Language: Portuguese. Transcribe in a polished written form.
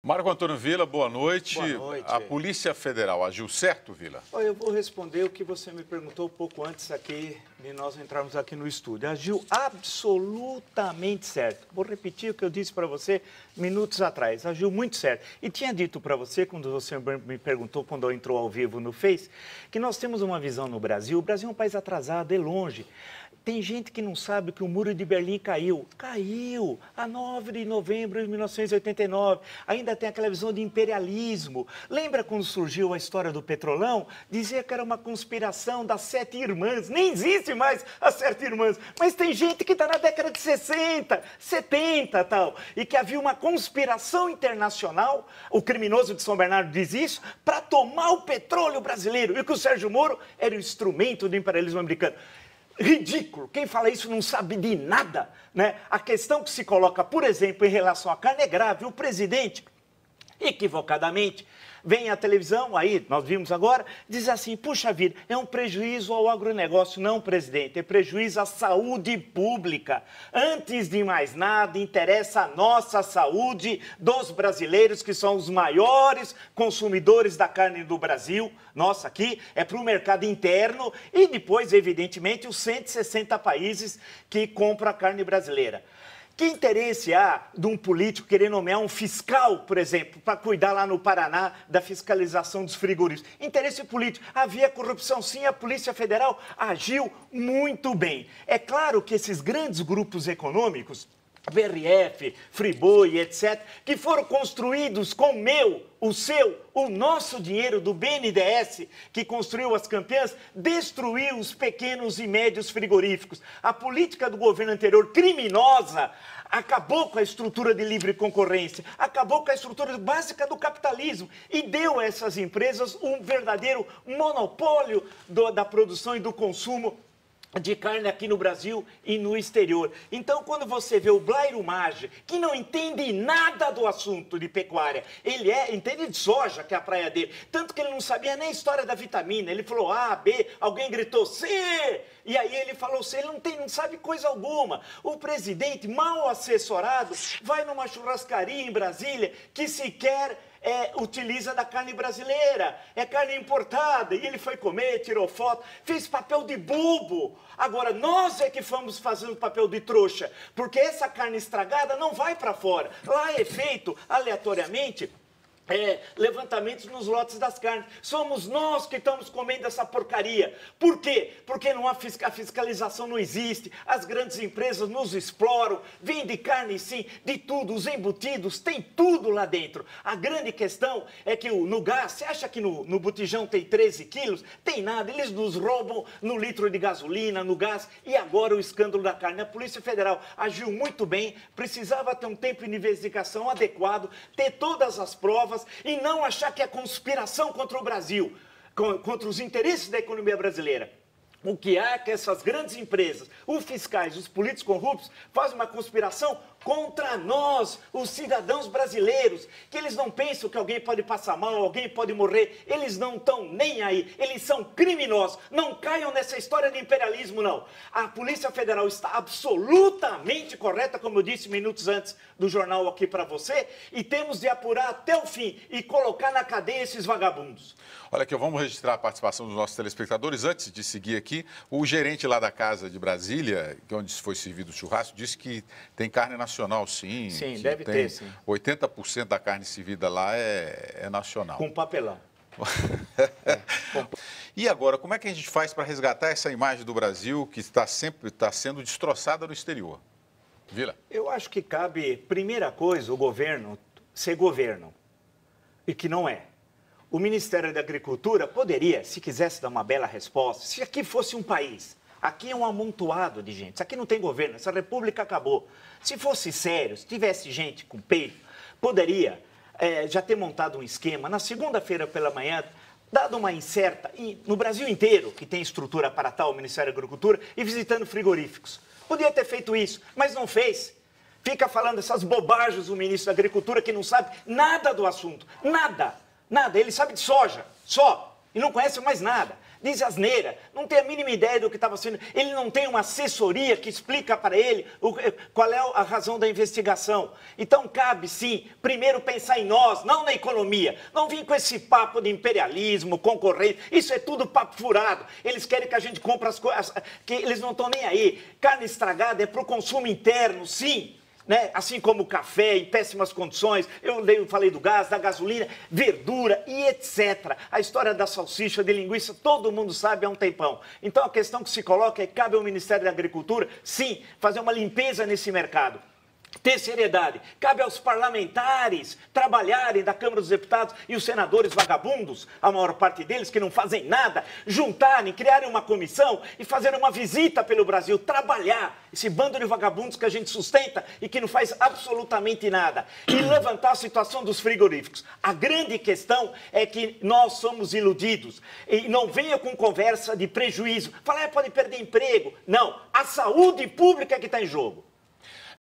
Marco Antônio Villa, boa noite. Boa noite. A Polícia Federal agiu certo, Villa? Olha, eu vou responder o que você me perguntou um pouco antes aqui de nós entrarmos aqui no estúdio. Agiu absolutamente certo. Vou repetir o que eu disse para você minutos atrás. Agiu muito certo. E tinha dito para você, quando você me perguntou, quando eu entrou ao vivo no Face, que nós temos uma visão no Brasil. O Brasil é um país atrasado, é longe. Tem gente que não sabe que o Muro de Berlim caiu. Caiu a 9 de novembro de 1989. Ainda tem aquela visão de imperialismo. Lembra quando surgiu a história do Petrolão? Dizia que era uma conspiração das 7 irmãs. Nem existe mais as 7 irmãs. Mas tem gente que está na década de 60, 70 tal. E que havia uma conspiração internacional, o criminoso de São Bernardo diz isso, para tomar o petróleo brasileiro. E que o Sérgio Moro era o instrumento do imperialismo americano. Ridículo. Quem fala isso não sabe de nada, né? A questão que se coloca, por exemplo, em relação à carne é grave. O presidente, equivocadamente, vem à televisão, aí nós vimos agora, diz assim, puxa vida, é um prejuízo ao agronegócio. Não, presidente, é prejuízo à saúde pública. Antes de mais nada, interessa a nossa saúde dos brasileiros, que são os maiores consumidores da carne do Brasil. Nossa, aqui é para o mercado interno e depois, evidentemente, os 160 países que compram a carne brasileira. Que interesse há de um político querer nomear um fiscal, por exemplo, para cuidar lá no Paraná da fiscalização dos frigoríficos? Interesse político. Havia corrupção, sim, a Polícia Federal agiu muito bem. É claro que esses grandes grupos econômicos, BRF, Friboi, etc., que foram construídos com o seu, o nosso dinheiro do BNDES, que construiu as campeãs, destruiu os pequenos e médios frigoríficos. A política do governo anterior, criminosa, acabou com a estrutura de livre concorrência, acabou com a estrutura básica do capitalismo e deu a essas empresas um verdadeiro monopólio da produção e do consumo de carne aqui no Brasil e no exterior. Então, quando você vê o Blairo Maggi, que não entende nada do assunto de pecuária, ele entende de soja, que é a praia dele, tanto que ele não sabia nem a história da vitamina. Ele falou A, B, alguém gritou C, e aí ele falou C, ele não sabe coisa alguma. O presidente, mal assessorado, vai numa churrascaria em Brasília que sequer utiliza da carne brasileira, é carne importada, e ele foi comer, tirou foto, fez papel de bobo. Agora, nós é que fomos fazendo papel de trouxa, porque essa carne estragada não vai para fora. Lá é feito aleatoriamente levantamentos nos lotes das carnes. Somos nós que estamos comendo essa porcaria. Por quê? Porque não há a fiscalização não existe, as grandes empresas nos exploram, vende carne sim, de tudo, os embutidos, tem tudo lá dentro. A grande questão é que no gás, você acha que no botijão tem 13 quilos? Tem nada, eles nos roubam no litro de gasolina, no gás, e agora o escândalo da carne. A Polícia Federal agiu muito bem, precisava ter um tempo de investigação adequado, ter todas as provas, e não achar que é conspiração contra o Brasil, contra os interesses da economia brasileira. O que há é que essas grandes empresas, os fiscais, os políticos corruptos, fazem uma conspiração contra nós, os cidadãos brasileiros, que eles não pensam que alguém pode passar mal, alguém pode morrer, eles não estão nem aí, eles são criminosos, não caiam nessa história de imperialismo, não. A Polícia Federal está absolutamente correta, como eu disse minutos antes do jornal aqui para você, e temos de apurar até o fim e colocar na cadeia esses vagabundos. Olha aqui, vamos registrar a participação dos nossos telespectadores. Antes de seguir aqui, o gerente lá da Casa de Brasília, onde foi servido o churrasco, disse que tem carne nacional, sim. Sim, deve ter, sim. 80% da carne servida lá é nacional. Com papelão. E agora, como é que a gente faz para resgatar essa imagem do Brasil que está sendo destroçada no exterior? Villa? Eu acho que cabe, primeira coisa, o governo ser governo, e que não é. O Ministério da Agricultura poderia, se quisesse dar uma bela resposta, se aqui fosse um país, aqui é um amontoado de gente, aqui não tem governo, essa república acabou. Se fosse sério, se tivesse gente com peito, poderia já ter montado um esquema, na segunda-feira pela manhã, dado uma incerta, no Brasil inteiro, que tem estrutura para tal, o Ministério da Agricultura, e visitando frigoríficos. Podia ter feito isso, mas não fez. Fica falando essas bobagens o ministro da Agricultura que não sabe nada do assunto, nada. Nada, ele sabe de soja, só, e não conhece mais nada. diz asneira, não tem a mínima ideia do que estava sendo. Ele não tem uma assessoria que explica para ele qual é a razão da investigação. Então cabe sim, primeiro pensar em nós, não na economia. Não vir com esse papo de imperialismo, concorrência, isso é tudo papo furado. Eles querem que a gente compre as coisas, que eles não estão nem aí. Carne estragada é para o consumo interno, sim. Né? Assim como o café em péssimas condições, eu falei do gás, da gasolina, verdura e etc. A história da salsicha, de linguiça, todo mundo sabe há um tempão. Então a questão que se coloca é, cabe ao Ministério da Agricultura, sim, fazer uma limpeza nesse mercado. Ter seriedade. Cabe aos parlamentares trabalharem da Câmara dos Deputados e os senadores vagabundos, a maior parte deles que não fazem nada, juntarem, criarem uma comissão e fazer uma visita pelo Brasil, trabalhar esse bando de vagabundos que a gente sustenta e que não faz absolutamente nada. E levantar a situação dos frigoríficos. A grande questão é que nós somos iludidos. E não venha com conversa de prejuízo. Falar, pode perder emprego. Não, a saúde pública é que está em jogo.